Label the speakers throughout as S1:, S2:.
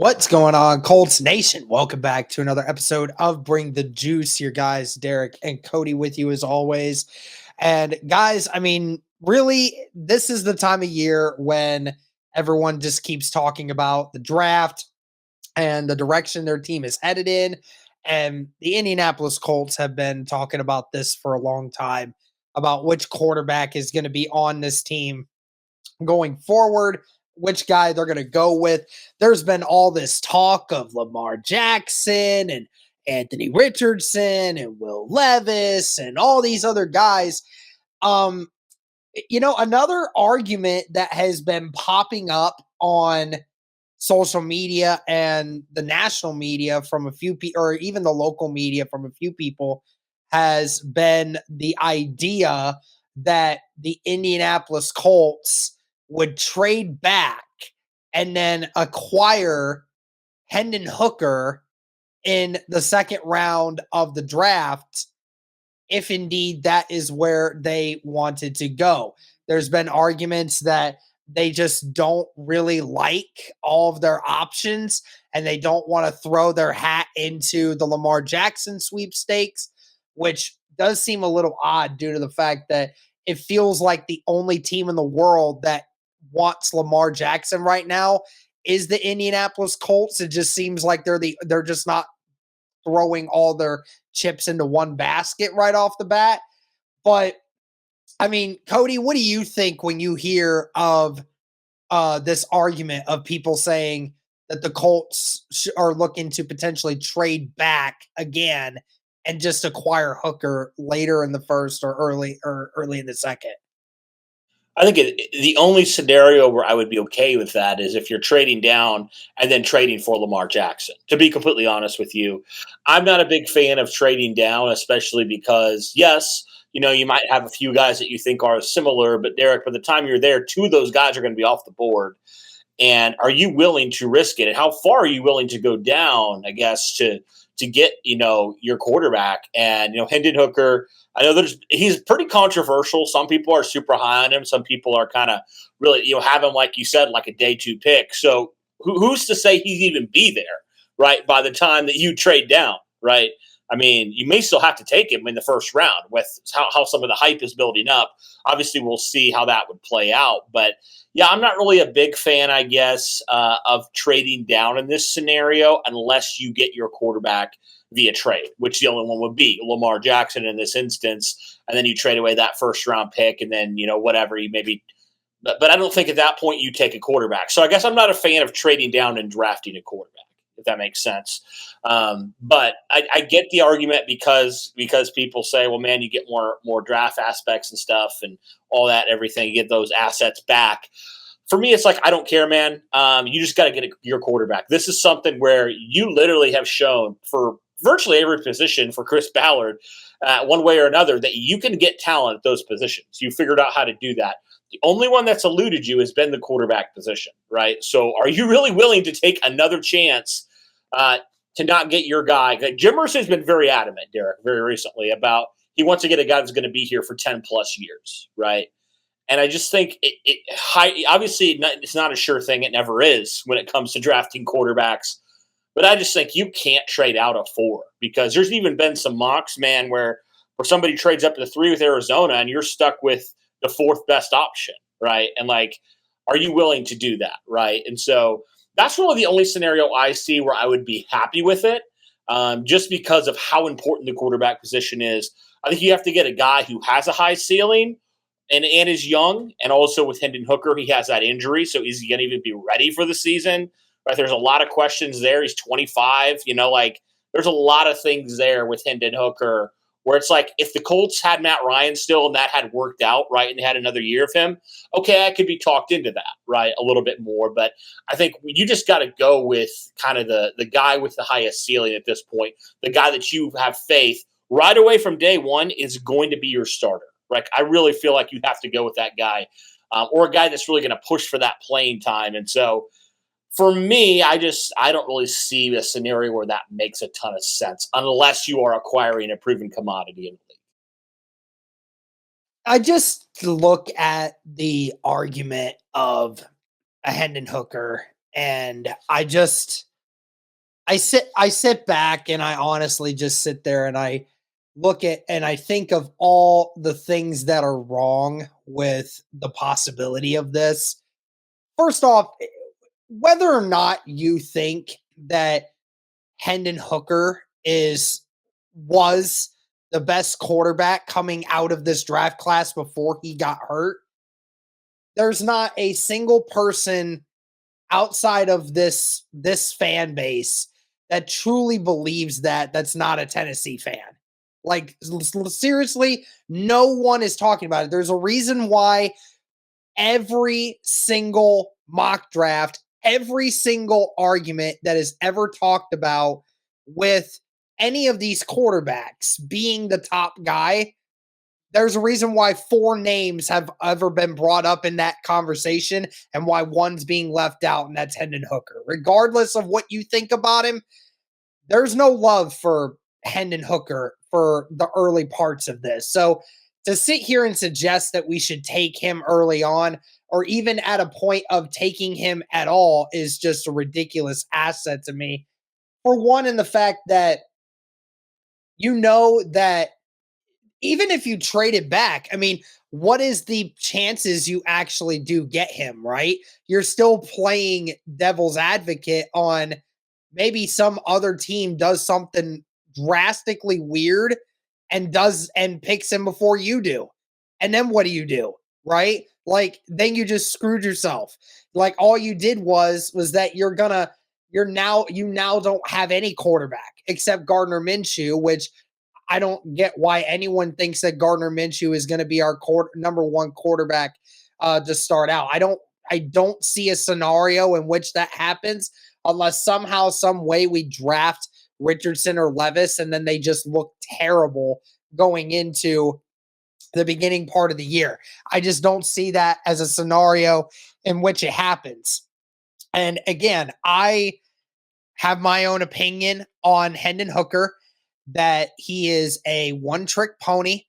S1: What's going on, Colts Nation? Welcome back to another episode of Bring the Juice. Your guys, Derek and Cody, with you as always. And guys, really, this is the time of year when everyone just keeps talking about the draft and the direction their team is headed in. And the Indianapolis Colts have been talking about this for a long time about which quarterback is going to be on this team going forward, which guy they're going to go with. There's been all this talk of Lamar Jackson and Anthony Richardson and Will Levis and all these other guys. Um, another argument that has been popping up on social media and the national media from a few people, or even the local media from a few people, has been the idea that the Indianapolis Colts would trade back and then acquire Hendon Hooker in the second round of the draft, if indeed that is where they wanted to go. There's been arguments that they just don't really like all of their options and they don't want to throw their hat into the Lamar Jackson sweepstakes, which does seem a little odd due to the fact that it feels like the only team in the world that wants Lamar Jackson right now is the Indianapolis Colts. It just seems like they're just not throwing all their chips into one basket right off the bat. But Cody, what do you think when you hear of this argument of people saying that the Colts are looking to potentially trade back again and just acquire Hooker later in the first or early in the second?
S2: I think the only scenario where I would be okay with that is if you're trading down and then trading for Lamar Jackson. To be completely honest with you, I'm not a big fan of trading down, especially because, yes, you might have a few guys that you think are similar, but Derek, by the time you're there, two of those guys are going to be off the board. And are you willing to risk it? And how far are you willing to go down, I guess, to get, your quarterback? And, Hendon Hooker, I know he's pretty controversial. Some people are super high on him. Some people are kind of really, have him, like you said, like a day two pick. So who's to say he'd even be there, right, by the time that you trade down, right? You may still have to take him in the first round with how some of the hype is building up. Obviously, we'll see how that would play out. But, yeah, I'm not really a big fan, I guess, of trading down in this scenario unless you get your quarterback via trade, which the only one would be Lamar Jackson in this instance. And then you trade away that first round pick and then, whatever you maybe. But I don't think at that point you take a quarterback. So I guess I'm not a fan of trading down and drafting a quarterback, if that makes sense. But I get the argument because people say, well, man, you get more draft aspects and stuff and all that, everything. You get those assets back. For me, it's like, I don't care, man. You just got to get your quarterback. This is something where you literally have shown for virtually every position for Chris Ballard, one way or another, that you can get talent at those positions. You figured out how to do that. The only one that's eluded you has been the quarterback position, right? So are you really willing to take another chance to not get your guy? Jim Mercer's been very adamant, Derek, very recently about he wants to get a guy that's going to be here for 10 plus years, right? And I just think obviously it's not a sure thing. It never is when it comes to drafting quarterbacks. But I just think you can't trade out a 4 because there's even been some mocks, man, where somebody trades up to 3 with Arizona and you're stuck with the 4th best option, right? And are you willing to do that, right? And so that's really the only scenario I see where I would be happy with it, just because of how important the quarterback position is. I think you have to get a guy who has a high ceiling and is young, and also with Hendon Hooker, he has that injury, so is he going to even be ready for the season? Right? There's a lot of questions there. He's 25. There's a lot of things there with Hendon Hooker where it's like if the Colts had Matt Ryan still and that had worked out, right, and they had another year of him, okay, I could be talked into that, right, a little bit more. But I think you just got to go with kind of the guy with the highest ceiling at this point, the guy that you have faith right away from day one is going to be your starter. Like, I really feel like you have to go with that guy or a guy that's really going to push for that playing time. And so for me, I don't really see a scenario where that makes a ton of sense unless you are acquiring a proven commodity in the league.
S1: I just look at the argument of a Hendon Hooker, and I just I sit back and I honestly just sit there and I look at and I think of all the things that are wrong with the possibility of this. First off, whether or not you think that Hendon Hooker is was the best quarterback coming out of this draft class before he got hurt, there's not a single person outside of this fan base that truly believes that that's not a Tennessee fan. Like seriously, no one is talking about it. There's a reason why every single mock draft, every single argument that is ever talked about with any of these quarterbacks being the top guy, there's a reason why four names have ever been brought up in that conversation and why one's being left out, and that's Hendon Hooker. Regardless of what you think about him, there's no love for Hendon Hooker for the early parts of this. So to sit here and suggest that we should take him early on or even at a point of taking him at all is just a ridiculous asset to me. For one, in the fact that you know that even if you trade it back, I mean, what is the chances you actually do get him, right? You're still playing devil's advocate on maybe some other team does something drastically weird and picks him before you do. And then what do? Right? Like then you just screwed yourself. Like all you did was that you now don't have any quarterback except Gardner Minshew, which I don't get why anyone thinks that Gardner Minshew is going to be our number one quarterback to start out. I don't see a scenario in which that happens unless somehow, some way we draft Richardson or Levis and then they just look terrible going into the beginning part of the year. I just don't see that as a scenario in which it happens. And again, I have my own opinion on Hendon Hooker that he is a one trick pony.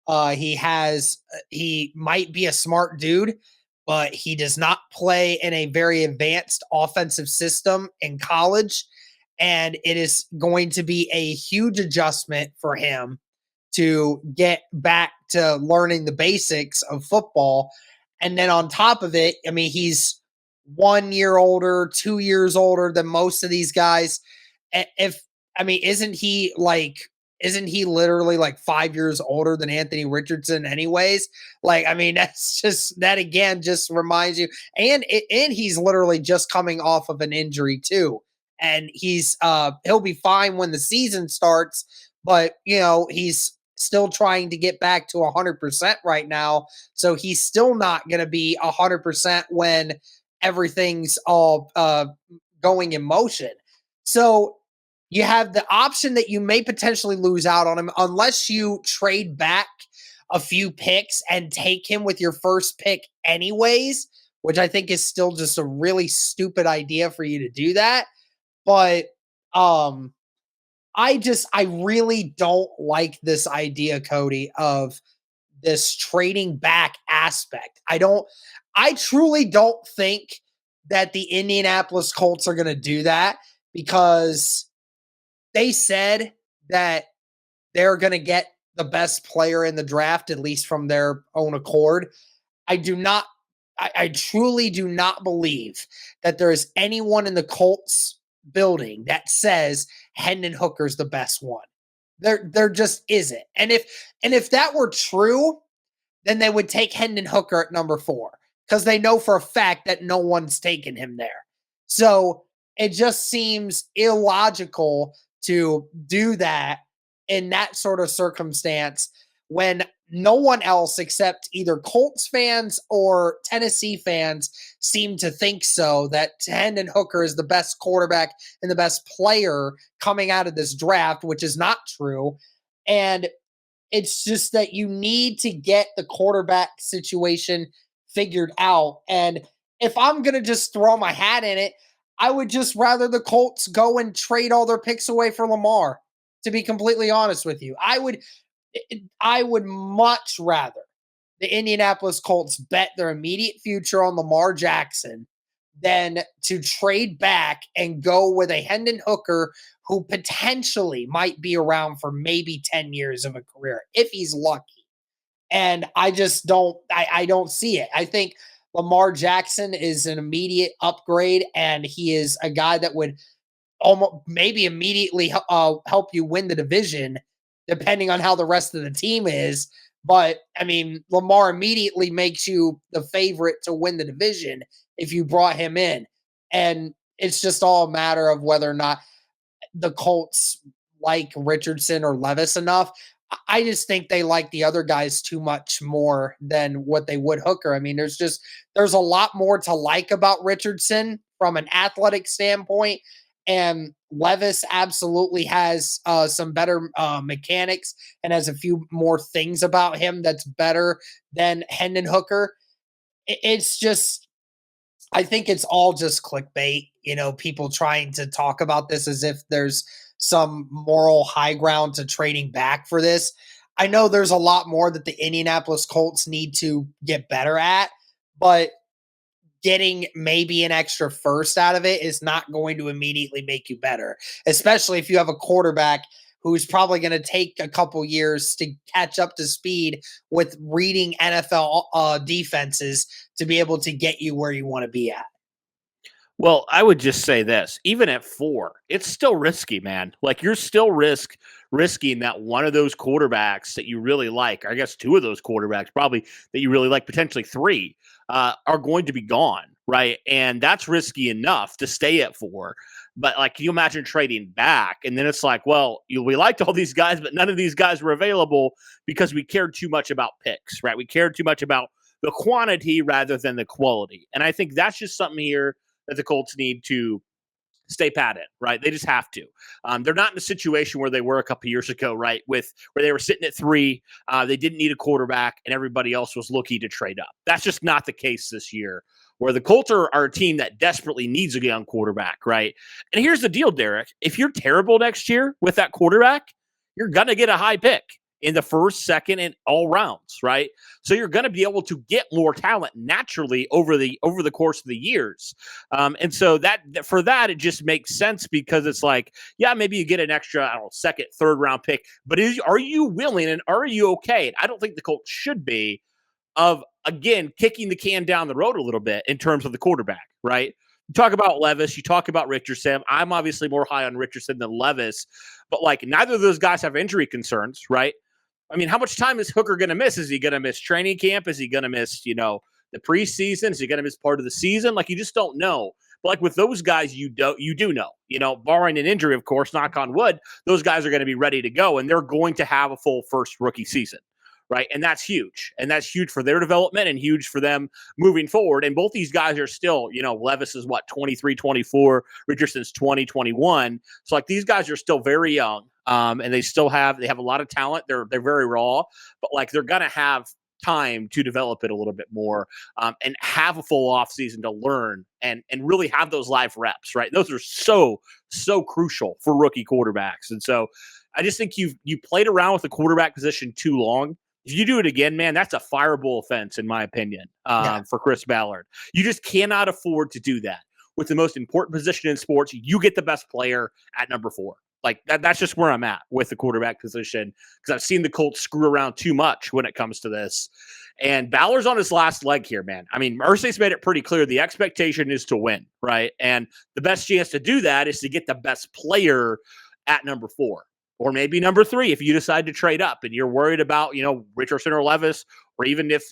S1: He might be a smart dude, but he does not play in a very advanced offensive system in college. And it is going to be a huge adjustment for him to get back to learning the basics of football. And then on top of it, I mean, he's 1 year older, 2 years older than most of these guys. If I mean, isn't he literally like 5 years older than Anthony Richardson, anyways? Like, I mean, that's just that again just reminds you, and he's literally just coming off of an injury too, and he'll be fine when the season starts, but he's still trying to get back to 100% right now, so he's still not going to be 100% when everything's all going in motion. So you have the option that you may potentially lose out on him unless you trade back a few picks and take him with your first pick anyways, which I think is still just a really stupid idea for you to do that. But I really don't like this idea, Cody, of this trading back aspect. I truly don't think that the Indianapolis Colts are going to do that because they said that they're going to get the best player in the draft, at least from their own accord. I truly do not believe that there is anyone in the Colts building that says Hendon Hooker's the best one. There just isn't. And if that were true, then they would take Hendon Hooker at number 4 because they know for a fact that no one's taken him there. So it just seems illogical to do that in that sort of circumstance when no one else except either Colts fans or Tennessee fans seem to think so, that Hendon Hooker is the best quarterback and the best player coming out of this draft, which is not true. And it's just that you need to get the quarterback situation figured out. And if I'm going to just throw my hat in it, I would just rather the Colts go and trade all their picks away for Lamar, to be completely honest with you. I would much rather the Indianapolis Colts bet their immediate future on Lamar Jackson than to trade back and go with a Hendon Hooker who potentially might be around for maybe 10 years of a career if he's lucky. And I just I don't see it. I think Lamar Jackson is an immediate upgrade, and he is a guy that would almost maybe immediately help you win the division, depending on how the rest of the team is. But I mean, Lamar immediately makes you the favorite to win the division if you brought him in. And it's just all a matter of whether or not the Colts like Richardson or Levis enough. I just think they like the other guys too much more than what they would Hooker. I mean, there's a lot more to like about Richardson from an athletic standpoint, and Levis absolutely has some better mechanics and has a few more things about him that's better than Hendon Hooker. It's just I think it's all just clickbait, people trying to talk about this as if there's some moral high ground to trading back for this. I know there's a lot more that the Indianapolis Colts need to get better at, but getting maybe an extra first out of it is not going to immediately make you better, especially if you have a quarterback who's probably going to take a couple years to catch up to speed with reading NFL defenses to be able to get you where you want to be at.
S3: Well, I would just say this, even at 4, it's still risky, man. Like you're still risking that one of those quarterbacks that you really like, or I guess 2 of those quarterbacks probably that you really like, potentially 3, are going to be gone, right? And that's risky enough to stay at 4. But like, can you imagine trading back? And then it's like, well, we liked all these guys, but none of these guys were available because we cared too much about picks, right? We cared too much about the quantity rather than the quality. And I think that's just something here that the Colts need to stay pat in, right? They just have to. They're not in a situation where they were a couple years ago, right? Where they were sitting at 3, they didn't need a quarterback, and everybody else was looking to trade up. That's just not the case this year. Where the Colts are a team that desperately needs a young quarterback, right? And here's the deal, Derek: if you're terrible next year with that quarterback, you're gonna get a high pick in the first, second, and all rounds, right? So you're going to be able to get more talent naturally over the course of the years, and so that for that it just makes sense because it's like, yeah, maybe you get an extra, I don't know, second, third round pick, but are you willing and are you okay? And I don't think the Colts should be of again kicking the can down the road a little bit in terms of the quarterback, right? You talk about Levis, you talk about Richardson. I'm obviously more high on Richardson than Levis, but like neither of those guys have injury concerns, right? I mean, how much time is Hooker going to miss? Is he going to miss training camp? Is he going to miss, the preseason? Is he going to miss part of the season? Like, you just don't know. But like with those guys, you do know, barring an injury, of course, knock on wood, those guys are going to be ready to go and they're going to have a full first rookie season. Right. And that's huge. And that's huge for their development and huge for them moving forward. And both these guys are still, Levis is 23, 24, Richardson's 20, 21. So like these guys are still very young. And they have a lot of talent. They're very raw, but like they're going to have time to develop it a little bit more and have a full off season to learn and really have those live reps. Right. Those are so crucial for rookie quarterbacks. And so I just think you played around with the quarterback position too long. If you do it again, man, that's a fireable offense, in my opinion, for Chris Ballard. You just cannot afford to do that. With the most important position in sports, you get the best player at number 4. Like that's just where I'm at with the quarterback position because I've seen the Colts screw around too much when it comes to this. And Ballard's on his last leg here, man. I mean, Irsay's made it pretty clear the expectation is to win, right? And the best chance to do that is to get the best player at number 4. Or maybe number 3 if you decide to trade up and you're worried about, Richardson or Levis, or even if,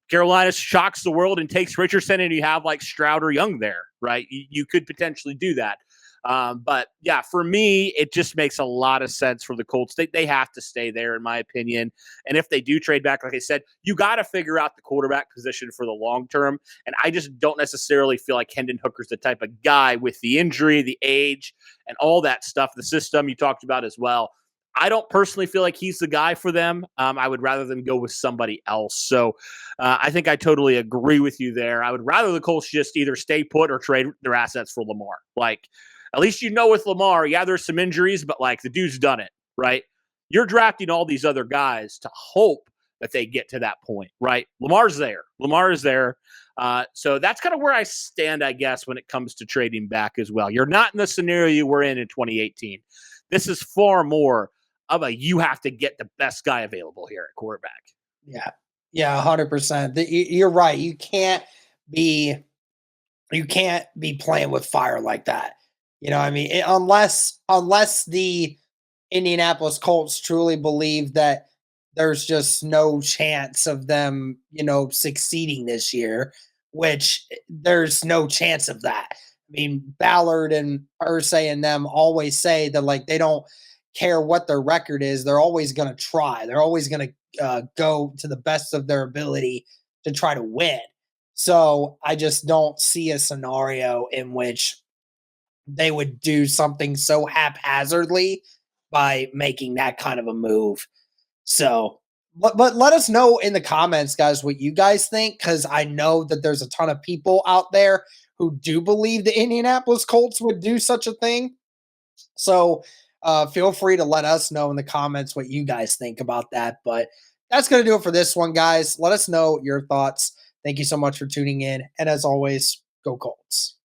S3: Carolina shocks the world and takes Richardson and you have like Stroud or Young there, right? You could potentially do that. But yeah, for me, it just makes a lot of sense for the Colts. They have to stay there, in my opinion. And if they do trade back, like I said, you got to figure out the quarterback position for the long term. And I just don't necessarily feel like Hendon Hooker's the type of guy with the injury, the age, and all that stuff, the system you talked about as well. I don't personally feel like he's the guy for them. I would rather them go with somebody else. So I think I totally agree with you there. I would rather the Colts just either stay put or trade their assets for Lamar. Like, at least with Lamar, yeah, there's some injuries, but like the dude's done it, right? You're drafting all these other guys to hope that they get to that point, right? Lamar is there. So that's kind of where I stand, I guess, when it comes to trading back as well. You're not in the scenario you were in 2018. This is far more of a you have to get the best guy available here at quarterback.
S1: Yeah. Yeah, 100%. You're right. You can't be playing with fire like that. You know what I mean? Unless the Indianapolis Colts truly believe that there's just no chance of them, succeeding this year, which there's no chance of that. I mean, Ballard and Irsay and them always say that like they don't care what their record is. They're always going to try. They're always going to go to the best of their ability to try to win. So I just don't see a scenario in which they would do something so haphazardly by making that kind of a move. So, but let us know in the comments, guys, what you guys think, because I know that there's a ton of people out there who do believe the Indianapolis Colts would do such a thing. So feel free to let us know in the comments what you guys think about that. But that's going to do it for this one, guys. Let us know your thoughts. Thank you so much for tuning in. And as always, go Colts.